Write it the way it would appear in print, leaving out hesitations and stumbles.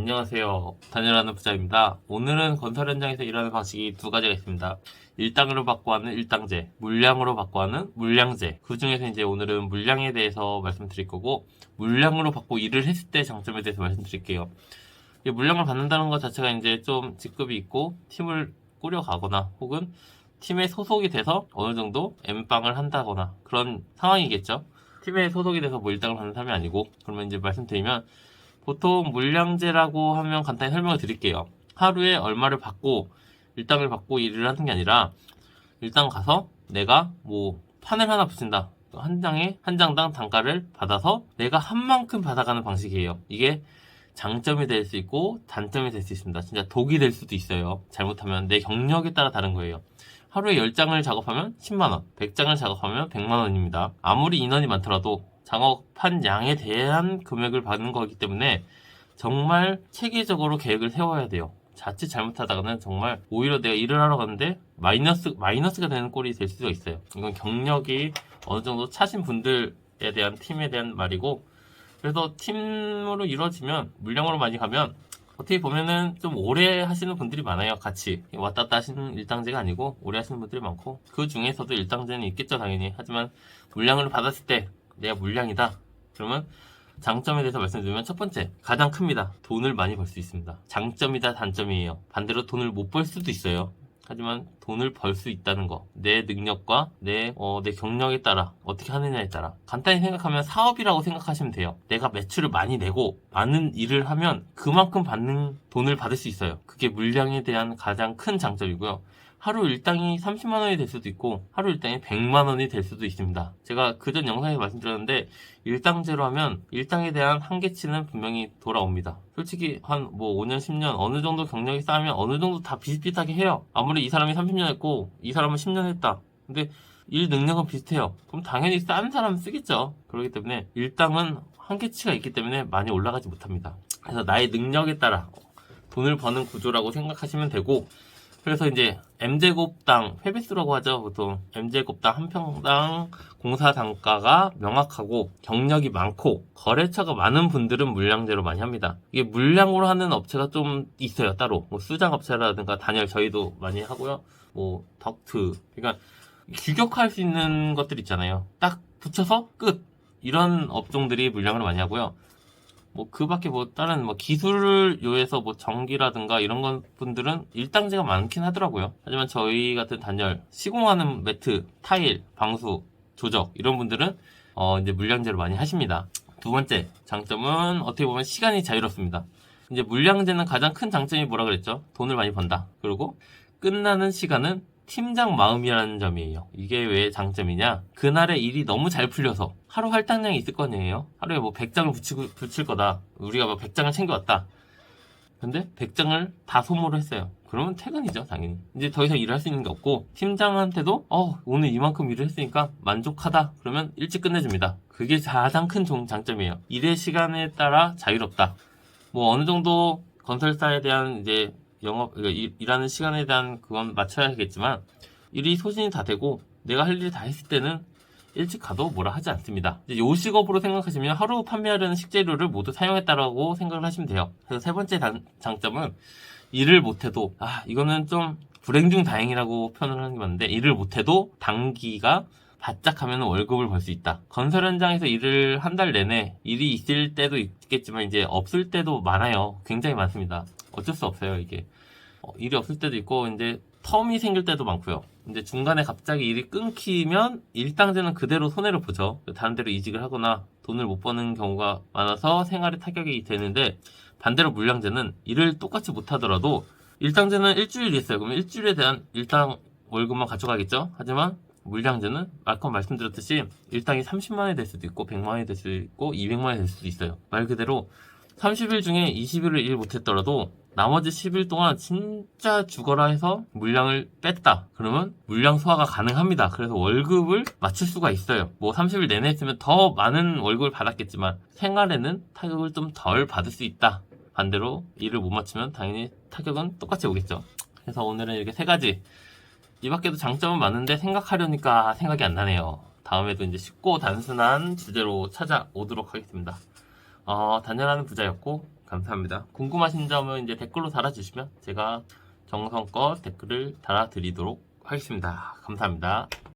안녕하세요. 단열하는 부자입니다. 오늘은 건설 현장에서 일하는 방식이 두 가지가 있습니다. 일당으로 받고 하는 일당제, 물량으로 받고 하는 물량제. 그 중에서 이제 오늘은 물량에 대해서 말씀드릴 거고, 물량으로 받고 일을 했을 때 장점에 대해서 말씀드릴게요. 물량을 받는다는 것 자체가 이제 좀 직급이 있고, 팀을 꾸려가거나, 혹은 팀에 소속이 돼서 어느 정도 엠빵을 한다거나, 그런 상황이겠죠. 팀에 소속이 돼서 뭐 일당을 받는 사람이 아니고, 그러면 이제 말씀드리면, 보통 물량제라고 하면 간단히 설명을 드릴게요. 하루에 얼마를 받고 일당을 받고 일을 하는 게 아니라 일당 가서 내가 뭐 판을 하나 붙인다. 한 장당 단가를 받아서 내가 한 만큼 받아가는 방식이에요. 이게 장점이 될 수 있고 단점이 될 수 있습니다. 진짜 독이 될 수도 있어요. 잘못하면 내 경력에 따라 다른 거예요. 하루에 10장을 작업하면 10만원, 100장을 작업하면 100만원입니다. 아무리 인원이 많더라도 작업한 양에 대한 금액을 받는 거기 때문에 정말 체계적으로 계획을 세워야 돼요. 자칫 잘못하다가는 정말 오히려 내가 일을 하러 갔는데 마이너스가 되는 꼴이 될 수가 있어요. 이건 경력이 어느 정도 차신 분들에 대한 팀에 대한 말이고, 그래서 팀으로 이루어지면 물량으로 많이 가면 어떻게 보면은 좀 오래 하시는 분들이 많아요. 같이 왔다 갔다 하시는 일당제가 아니고 오래 하시는 분들이 많고, 그 중에서도 일당제는 있겠죠 당연히. 하지만 물량을 받았을 때 내가 물량이다 그러면 장점에 대해서 말씀드리면, 첫 번째 가장 큽니다. 돈을 많이 벌 수 있습니다. 장점이다 단점이에요. 반대로 돈을 못 벌 수도 있어요. 하지만 돈을 벌 수 있다는 거, 내 능력과 내 경력에 따라 어떻게 하느냐에 따라, 간단히 생각하면 사업이라고 생각하시면 돼요. 내가 매출을 많이 내고 많은 일을 하면 그만큼 받는 돈을 받을 수 있어요. 그게 물량에 대한 가장 큰 장점이고요. 하루 일당이 30만원이 될 수도 있고 하루 일당이 100만원이 될 수도 있습니다. 제가 그전 영상에서 말씀드렸는데, 일당제로 하면 일당에 대한 한계치는 분명히 돌아옵니다. 솔직히 한 뭐 5년 10년 어느 정도 경력이 쌓이면 어느 정도 다 비슷비슷하게 해요. 아무리 이 사람이 30년 했고 이 사람은 10년 했다. 근데 일 능력은 비슷해요. 그럼 당연히 싼 사람 쓰겠죠. 그렇기 때문에 일당은 한계치가 있기 때문에 많이 올라가지 못합니다. 그래서 나의 능력에 따라 돈을 버는 구조라고 생각하시면 되고, 그래서 이제 M제곱당, 회비수라고 하죠. 보통 M제곱당 한 평당 공사 단가가 명확하고 경력이 많고 거래처가 많은 분들은 물량제로 많이 합니다. 이게 물량으로 하는 업체가 좀 있어요. 따로 뭐 수장업체라든가 단열 저희도 많이 하고요. 뭐 덕트, 그러니까 규격화할 수 있는 것들 있잖아요. 딱 붙여서 끝, 이런 업종들이 물량으로 많이 하고요. 뭐 그 밖에 뭐 다른 뭐 기술을 요해서 뭐 전기라든가 이런 건 분들은 일당제가 많긴 하더라고요. 하지만 저희 같은 단열, 시공하는 매트, 타일, 방수, 조적 이런 분들은 이제 물량제로 많이 하십니다. 두 번째 장점은 어떻게 보면 시간이 자유롭습니다. 이제 물량제는 가장 큰 장점이 뭐라 그랬죠? 돈을 많이 번다. 그리고 끝나는 시간은 팀장 마음이라는 점이에요. 이게 왜 장점이냐? 그날의 일이 너무 잘 풀려서 하루 할당량이 있을 거 아니에요? 하루에 뭐 100장을 붙일 거다. 우리가 뭐 100장을 챙겨왔다. 근데 100장을 다 소모를 했어요. 그러면 퇴근이죠, 당연히. 이제 더 이상 일을 할 수 있는 게 없고, 팀장한테도 오늘 이만큼 일을 했으니까 만족하다. 그러면 일찍 끝내줍니다. 그게 가장 큰 장점이에요. 일의 시간에 따라 자유롭다. 뭐 어느 정도 건설사에 대한 이제 일하는 시간에 대한 그건 맞춰야겠지만, 일이 소진이 다 되고 내가 할 일을 다 했을 때는 일찍 가도 뭐라 하지 않습니다. 이제 요식업으로 생각하시면 하루 판매하려는 식재료를 모두 사용했다라고 생각을 하시면 돼요. 그래서 세 번째 장점은, 일을 못해도, 이거는 좀 불행 중 다행이라고 표현을 하는 게 맞는데, 일을 못해도 단기가 바짝 하면 월급을 벌 수 있다. 건설 현장에서 일을 한 달 내내 일이 있을 때도 있겠지만 이제 없을 때도 많아요. 굉장히 많습니다. 어쩔 수 없어요, 이게. 일이 없을 때도 있고, 이제 텀이 생길 때도 많고요. 근데 중간에 갑자기 일이 끊기면 일당제는 그대로 손해를 보죠. 다른 데로 이직을 하거나 돈을 못 버는 경우가 많아서 생활에 타격이 되는데, 반대로 물량제는 일을 똑같이 못 하더라도, 일당제는 일주일이 있어요. 그러면 일주일에 대한 일당 월급만 가져가겠죠. 하지만 물량제는 아까 말씀드렸듯이 일당이 30만원이 될 수도 있고 100만원이 될 수도 있고 200만원이 될 수도 있어요. 말 그대로 30일 중에 20일을 일 못했더라도 나머지 10일 동안 진짜 죽어라 해서 물량을 뺐다. 그러면 물량 소화가 가능합니다. 그래서 월급을 맞출 수가 있어요. 뭐 30일 내내 했으면 더 많은 월급을 받았겠지만 생활에는 타격을 좀 덜 받을 수 있다. 반대로 일을 못 맞추면 당연히 타격은 똑같이 오겠죠. 그래서 오늘은 이렇게 세 가지, 이 밖에도 장점은 많은데 생각하려니까 생각이 안 나네요. 다음에도 이제 쉽고 단순한 주제로 찾아오도록 하겠습니다. 단열하는 부자였고, 감사합니다. 궁금하신 점은 이제 댓글로 달아주시면 제가 정성껏 댓글을 달아드리도록 하겠습니다. 감사합니다.